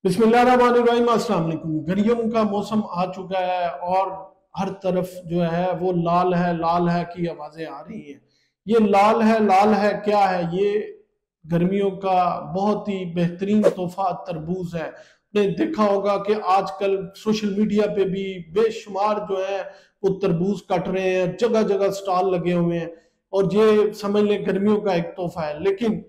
बिस्मिल्लाहिर्रहमानिर्रहीम, अस्सलाम वालेकुम। गर्मियों का मौसम आ चुका है और हर तरफ जो है वो लाल है की आवाज़ें आ रही हैं। ये लाल है क्या है? ये गर्मियों का बहुत ही बेहतरीन तोहफा तरबूज है। आपने देखा होगा कि आजकल सोशल मीडिया पे भी बेशुमार जो है वो तरबूज कट रहे हैं, जगह जगह स्टॉल लगे हुए हैं और ये समझ लें गर्मियों का एक तोहफा है। लेकिन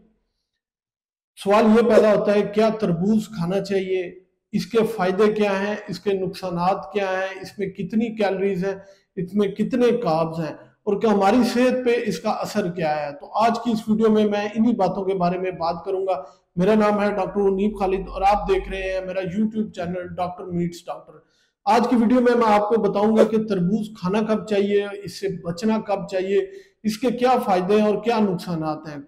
सवाल ये पैदा होता है, क्या तरबूज खाना चाहिए? इसके फायदे क्या हैं? इसके नुकसानात क्या हैं? इसमें कितनी कैलोरीज हैं? इसमें कितने कार्ब्स हैं? और क्या हमारी सेहत पे इसका असर क्या है? तो आज की इस वीडियो में मैं इन्हीं बातों के बारे में बात करूंगा। मेरा नाम है डॉक्टर मुनीब खालिद और आप देख रहे हैं मेरा YouTube channel doctor meets doctor. आज की वीडियो में मैं आपको बताऊंगा कि तरबूज खाना कब चाहिए, इससे बचना कब चाहिए, इसके क्या फायदे हैं और क्या नुकसानात हैं।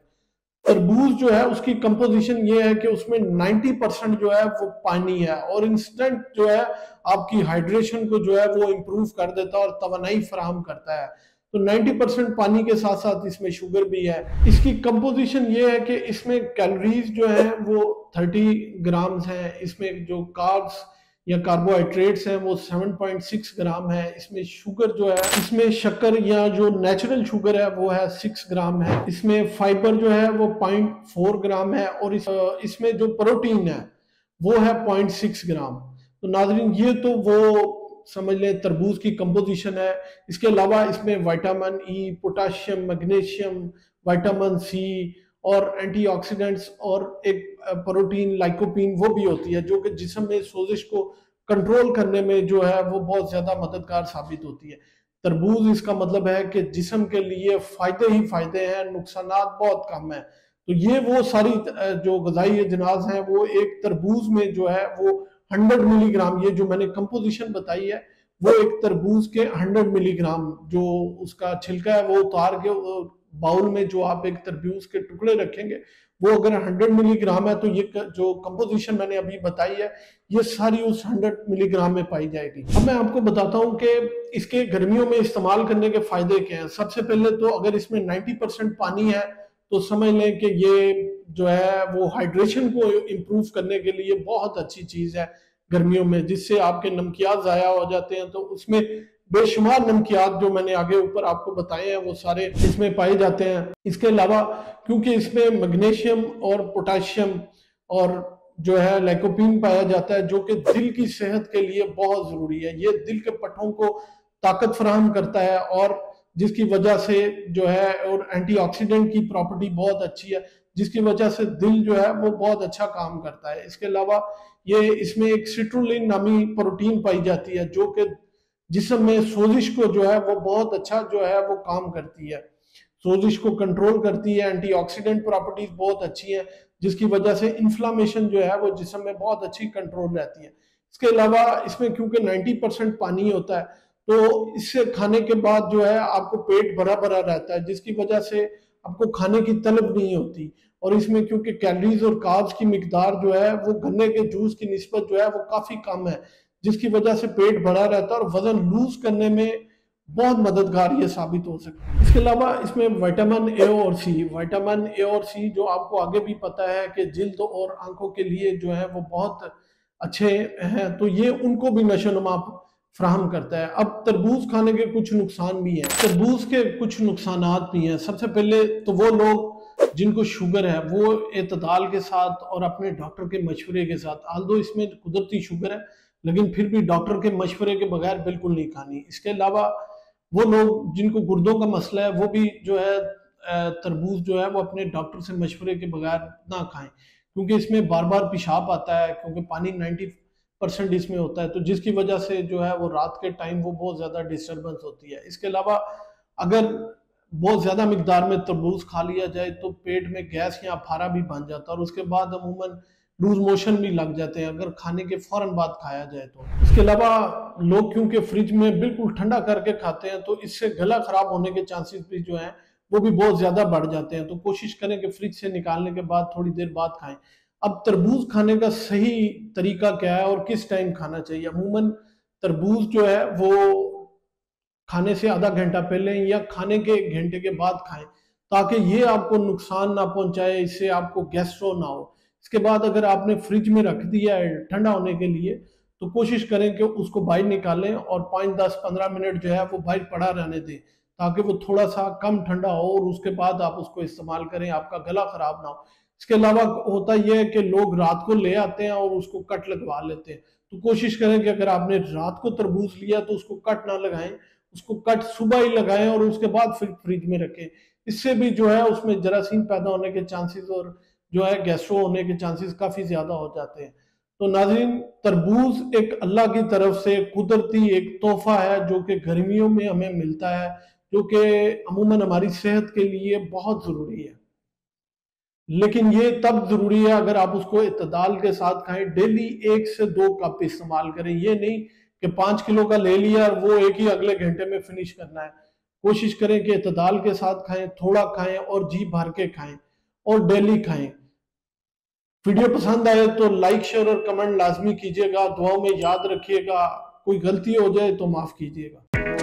तरबूज जो है उसकी कंपोजिशन ये है कि उसमें 90% जो है वो पानी है और इंस्टेंट जो है आपकी हाइड्रेशन को जो है वो इम्प्रूव कर देता है और तवानाई फराहम करता है। तो 90% पानी के साथ साथ इसमें शुगर भी है। इसकी कंपोजिशन ये है कि इसमें कैलोरीज जो है वो 30 ग्राम्स हैं। इसमें जो कार्ब्स या कार्बोहाइड्रेट्स हैं वो 7.6 ग्राम है। इसमें शुगर जो है, इसमें शक्कर या जो नेचुरल शुगर है वो है 6 ग्राम है। इसमें फाइबर जो है वो 0.4 ग्राम है और इसमें जो प्रोटीन है वो है 0.6 ग्राम। तो नाज़रीन, ये तो वो समझ लें तरबूज की कंपोजिशन है। इसके अलावा इसमें vitamin E, potassium, magnesium, vitamin C और एंटीऑक्सीडेंट्स और एक प्रोटीन लाइकोपीन वो भी होती है जो कि जिस्म में सोजिश को कंट्रोल करने में जो है वो बहुत ज्यादा मददगार साबित होती है। तरबूज इसका मतलब है कि जिस्म के लिए फायदे ही फायदे हैं, नुकसानात बहुत कम है। तो ये वो सारी जो गजाई अजनास हैं वो एक तरबूज में जो है वो 100 मिलीग्राम, ये जो मैंने कंपोजिशन बताई है वो एक तरबूज के 100 मिलीग्राम जो उसका छिलका है वो उतार के बाउल में जो आप एक तरबूज के टुकड़े रखेंगे वो अगर 100 मिलीग्राम है तो ये जो कंपोजिशन मैंने अभी बताई है ये सारी उस 100 मिलीग्राम में पाई जाएगी। अब मैं आपको बताता हूं कि इसके गर्मियों में इस्तेमाल करने के फायदे क्या हैं। सबसे पहले तो अगर इसमें 90% पानी है तो समझ लें कि ये जो है वो हाइड्रेशन को इम्प्रूव करने के लिए बहुत अच्छी चीज है गर्मियों में, जिससे आपके नमकियात ज़ाया हो जाते हैं। तो उसमें बेशुमार नमकियात जो मैंने आगे ऊपर आपको बताए हैं वो सारे इसमें पाए जाते हैं। इसके अलावा क्योंकि इसमें मैग्नीशियम और पोटाशियम और जो है लाइकोपीन पाया जाता है जो कि दिल की सेहत के लिए बहुत जरूरी है। ये दिल के पट्टों को ताकत फराहम करता है और जिसकी वजह से जो है, और एंटीऑक्सीडेंट की प्रॉपर्टी बहुत अच्छी है जिसकी वजह से दिल जो है वो बहुत अच्छा काम करता है। इसके अलावा ये इसमें एक सिट्रुलिन नामी प्रोटीन पाई जाती है जो कि जिस्म में सोजिश को जो है वो बहुत अच्छा जो है वो काम करती है, सोजिश को कंट्रोल करती है। एंटीऑक्सीडेंट प्रॉपर्टीज बहुत अच्छी है जिसकी वजह से इन्फ्लामेशन जो है वो जिस्म में बहुत अच्छी कंट्रोल रहती है। इसके अलावा इसमें क्योंकि 90% पानी होता है तो इससे खाने के बाद जो है आपको पेट भरा भरा रहता है जिसकी वजह से आपको खाने की तलब नहीं होती। और इसमें क्योंकि कैलोरीज और कार्ब्स की मिकदार जो है वो गन्ने के जूस की निस्बत जो है वो काफी कम है जिसकी वजह से पेट भरा रहता है और वजन लूज करने में बहुत मददगार ये साबित हो सकती है। इसके अलावा इसमें विटामिन ए और सी, विटामिन ए और सी जो आपको आगे भी पता है कि जिल्द और आंखों के लिए जो है वो बहुत अच्छे हैं, तो ये उनको भी नशोनुमा फ्राहम करता है। अब तरबूज खाने के कुछ नुकसान भी हैं, तरबूज के कुछ नुकसानात भी हैं। सबसे पहले तो वो लोग जिनको शुगर है वो एतदाल के साथ और अपने डॉक्टर के मशवरे के साथ, आल्दो इसमें कुदरती शुगर है लेकिन फिर भी डॉक्टर के मशवरे के बगैर बिल्कुल नहीं खानी। इसके अलावा वो लोग जिनको गुर्दों का मसला है वो भी जो है तरबूज जो है वो अपने डॉक्टर से मशवरे के बगैर ना खाएं क्योंकि इसमें बार बार पेशाब आता है, क्योंकि पानी 90% इसमें होता है तो जिसकी वजह से जो है वो रात के टाइम वो बहुत ज़्यादा डिस्टर्बेंस होती है। इसके अलावा अगर बहुत ज़्यादा मिकदार में तरबूज खा लिया जाए तो पेट में गैस या अफारा भी बन जाता है और उसके बाद अमूमन लूज मोशन भी लग जाते हैं अगर खाने के फौरन बाद खाया जाए तो। इसके अलावा लोग क्योंकि फ्रिज में बिल्कुल ठंडा करके खाते हैं तो इससे गला खराब होने के चांसेस भी जो हैं वो भी बहुत ज्यादा बढ़ जाते हैं। तो कोशिश करें कि फ्रिज से निकालने के बाद थोड़ी देर बाद खाएं। अब तरबूज खाने का सही तरीका क्या है और किस टाइम खाना चाहिए? अमूमन तरबूज जो है वो खाने से आधा घंटा पहले या खाने के 1 घंटे के बाद खाएं ताकि ये आपको नुकसान ना पहुंचाए, इससे आपको गैस्ट्रो ना हो। इसके बाद अगर आपने फ्रिज में रख दिया है ठंडा होने के लिए, तो कोशिश करें कि उसको बाहर निकालें और 5-10-15 मिनट जो है वो बाहर पड़ा रहने दें, ताकि वो थोड़ा सा कम ठंडा हो और उसके बाद आप उसको इस्तेमाल करें, आपका गला खराब ना हो। इसके अलावा होता यह है कि लोग रात को ले आते हैं और उसको कट लगवा लेते हैं, तो कोशिश करें कि अगर आपने रात को तरबूज लिया तो उसको कट ना लगाएं, उसको कट सुबह ही लगाएं और उसके बाद फिर फ्रिज में रखें। इससे भी जो है उसमें जरासीम पैदा होने के चांसेस और जो है गैस्ट्रो होने के चांसेस काफी ज्यादा हो जाते हैं। तो नाज़रीन, तरबूज एक अल्लाह की तरफ से कुदरती एक तोहफा है जो कि गर्मियों में हमें मिलता है, जो कि अमूमन हमारी सेहत के लिए बहुत जरूरी है। लेकिन ये तब जरूरी है अगर आप उसको इत्तदाल के साथ खाएं। डेली 1 से 2 कप इस्तेमाल करें, ये नहीं कि 5 किलो का ले लिया और वो एक ही अगले घंटे में फिनिश करना है। कोशिश करें कि इत्तदाल के साथ खाएं, थोड़ा खाएं और जी भर के खाएं और डेली खाएं। वीडियो पसंद आए तो लाइक, शेयर और कमेंट लाजमी कीजिएगा। दुआओं में याद रखिएगा। कोई गलती हो जाए तो माफ कीजिएगा।